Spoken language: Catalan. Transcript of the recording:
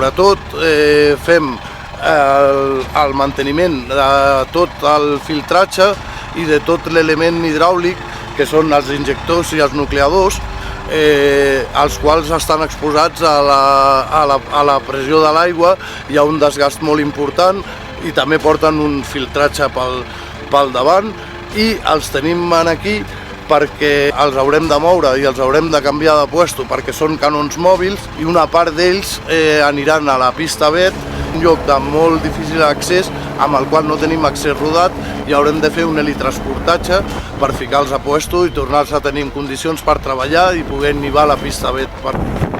sobretot fem el manteniment de tot el filtratge i de tot l'element hidràulic, que són els injectors i els nucleadors, els quals estan exposats a la pressió de l'aigua. Hi ha un desgast molt important i també porten un filtratge pel davant, i els tenim aquí perquè els haurem de moure i els haurem de canviar de puesto perquè són canons mòbils, i una part d'ells aniran a la pista Bet, un lloc de molt difícil accés amb el qual no tenim accés rodat, i haurem de fer un helitransportatge per ficar-los a puesto i tornar-los a tenir en condicions per treballar i poder nivar la pista Bet.